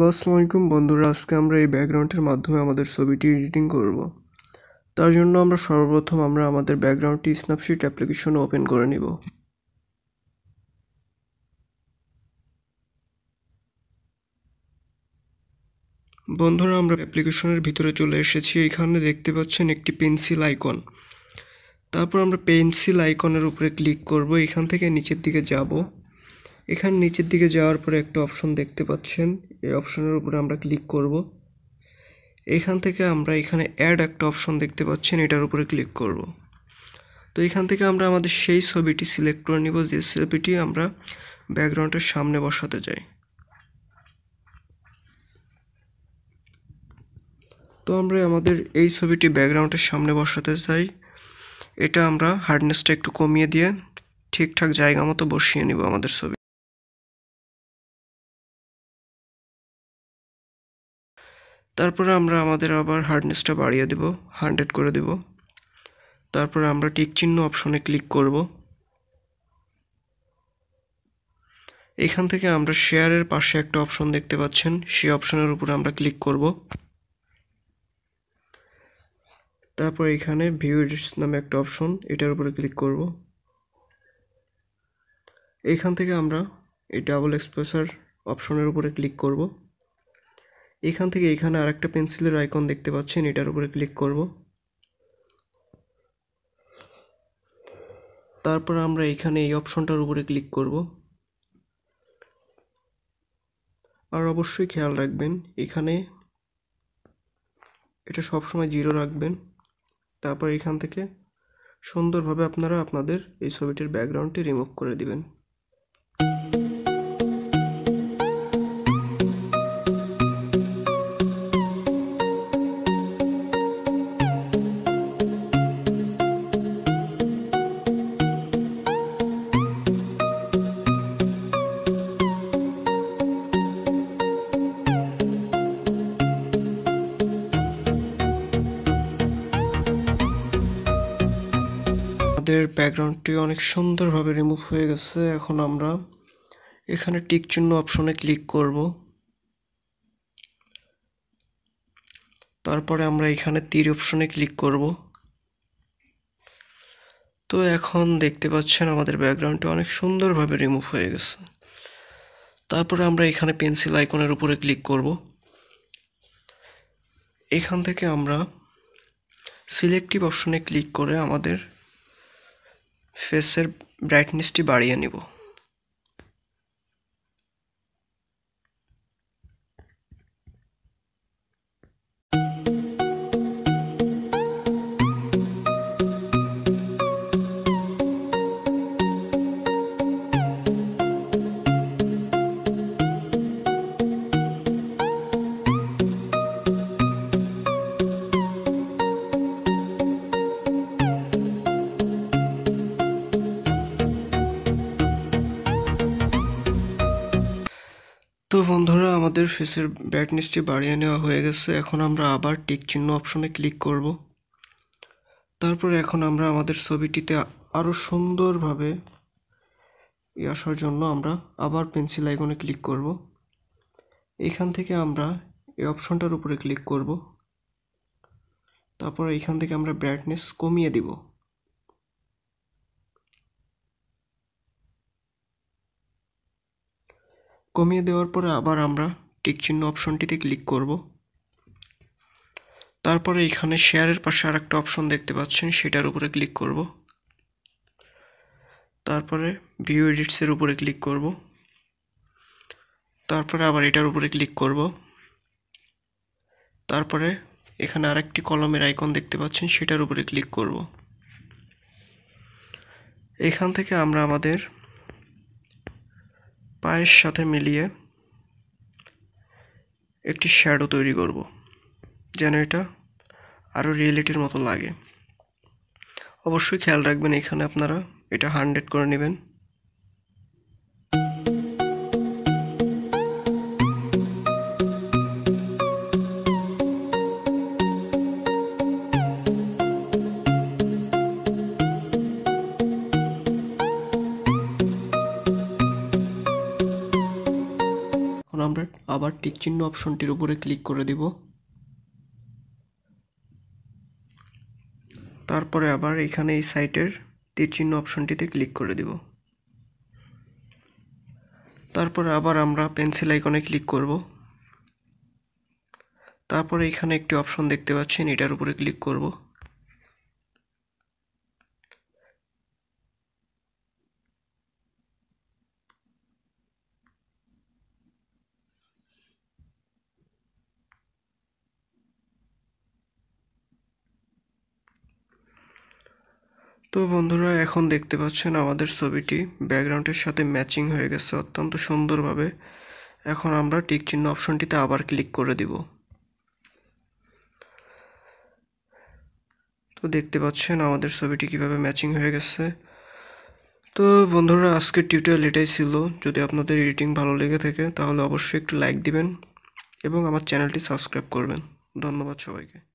Hello আসসালামু আলাইকুম বন্ধুরা, আজকে আমরা এই ব্যাকগ্রাউন্ডের মাধ্যমে আমাদের ছবিটি এডিটিং করব। তার জন্য আমরা সর্বপ্রথম আমাদের ব্যাকগ্রাউন্ডটি স্ন্যাপসিড অ্যাপ্লিকেশনে ওপেন করে নিব। বন্ধুরা, আমরা অ্যাপ্লিকেশনের ভিতরে চলে এসেছি। এখানে দেখতে পাচ্ছেন একটি পেন্সিল আইকন। তারপর আমরা পেন্সিল আইকনের উপরে ক্লিক করব। এখান থেকে নিচের দিকে যাব। এখানে নিচের দিকে যাওয়ার পরে একটা অপশন দেখতে পাচ্ছেন, এই অপশনের উপরে আমরা ক্লিক করব। এখান থেকে আমরা এখানে অ্যাড একটা অপশন দেখতে পাচ্ছেন, এটার উপরে ক্লিক করব। তো এখান থেকে আমরা আমাদের সেই ছবিটি সিলেক্ট করে নিব, যে ছবিটি আমরা ব্যাকগ্রাউন্ডের সামনে বসাতে চাই। তো আমরা আমাদের এই ছবিটি ব্যাকগ্রাউন্ডের সামনে বসাতে চাই। এটা আমরা হার্ডনেসটা একটু কমিয়ে দিয়ে ঠিকঠাক জায়গা মতো বসিয়ে নিব আমাদের ছবি। তারপরে আমরা আমাদের আবার হার্ডনেসটা বাড়িয়ে দেব, 100 করে দেব। তারপরে আমরা টিক চিহ্ন অপশনে ক্লিক করব। এখান থেকে আমরা শেয়ারের পাশে একটা অপশন দেখতে পাচ্ছেন, সেই অপশনের উপরে আমরা ক্লিক করব। তারপর এখানে ভিউ এডিটস নামে একটা অপশন, এটার উপরে ক্লিক করব। এখান থেকে আমরা এই ডাবল এক্সপোজার অপশনের উপরে ক্লিক করব। এখান থেকে এখানে আরেকটা পেন্সিলের আইকন দেখতে পাচ্ছেন, এটার উপরে ক্লিক করব। তারপর আমরা এখানে এই অপশনটার উপরে ক্লিক করব। আর অবশ্যই খেয়াল রাখবেন, এখানে এটা সবসময় 0 রাখবেন। তারপর এখান থেকে সুন্দরভাবে আপনারা আপনাদের এই ছবিটির ব্যাকগ্রাউন্ডটি রিমুভ করে দিবেন। আমাদের ব্যাকগ্রাউন্ডটি অনেক সুন্দরভাবে রিমুভ হয়ে গেছে। এখন আমরা এখানে টিক চিহ্ন অপশনে ক্লিক করব। তারপরে আমরা এখানে তীর অপশনে ক্লিক করব। তো এখন দেখতে পাচ্ছেন আমাদের ব্যাকগ্রাউন্ডটি অনেক সুন্দরভাবে রিমুভ হয়ে গেছে। তারপরে আমরা এখানে পেন্সিল আইকনের উপরে ক্লিক করব। এখান থেকে আমরা সিলেক্টিভ অপশনে ক্লিক করে আমাদের ফেসের ব্রাইটনেসটি বাড়িয়ে নিব। তো বন্ধুরা, আমাদের ফেসের ব্রাইটনেসটি বাড়িয়ে নেওয়া হয়ে গেছে। এখন আমরা আবার টিক চিহ্ন অপশনে ক্লিক করব। তারপর এখন আমরা আমাদের ছবিটিতে আরও সুন্দরভাবে আসার জন্য আমরা আবার পেন্সিল আইকনে ক্লিক করব। এখান থেকে আমরা এই অপশনটার উপরে ক্লিক করব। তারপর এখান থেকে আমরা ব্রাইটনেস কমিয়ে দিব। কমিয়ে দেওয়ার পরে আবার আমরা টিক চিহ্ন অপশনটিতে ক্লিক করব। তারপরে এখানে শেয়ারের পাশে আরেকটা অপশন দেখতে পাচ্ছেন, সেটার উপরে ক্লিক করব। তারপরে ভিউ এডিটসের উপরে ক্লিক করব। তারপরে আবার এটার উপরে ক্লিক করব। তারপরে এখানে আরেকটি কলমের আইকন দেখতে পাচ্ছেন, সেটার উপরে ক্লিক করব। এখান থেকে আমরা আমাদের পায়ের সাথে মিলিয়ে একটি শ্যাডো তৈরি করব, যেন এটা আরও রিয়েলিটির মতো লাগে। অবশ্যই খেয়াল রাখবেন, এখানে আপনারা এটা 100 করে নেবেন। এখন আমরা আবার টিক চিহ্ন অপশনটির উপরে ক্লিক করে দিব। তারপরে আবার এখানে এই সাইটের তীর চিহ্ন অপশনটিতে ক্লিক করে দিব। তারপরে আবার আমরা পেন্সিল আইকনে ক্লিক করব। তারপরে এখানে একটি অপশন দেখতে পাচ্ছেন, এটার উপরে ক্লিক করব। তো বন্ধুরা, এখন দেখতে পাচ্ছেন আমাদের ছবিটি ব্যাকগ্রাউন্ডের সাথে ম্যাচিং হয়ে গেছে অত্যন্ত সুন্দরভাবে। এখন আমরা টিক চিহ্ন অপশনটিতে আবার ক্লিক করে দিব। তো দেখতে পাচ্ছেন আমাদের ছবিটি কিভাবে ম্যাচিং হয়ে গেছে। তো বন্ধুরা, আজকের টিউটোরিয়াল এটাই ছিল। যদি আপনাদের এডিটিং ভালো লেগে থাকে তাহলে অবশ্যই একটু লাইক দিবেন এবং আমার চ্যানেলটি সাবস্ক্রাইব করবেন। ধন্যবাদ সবাইকে।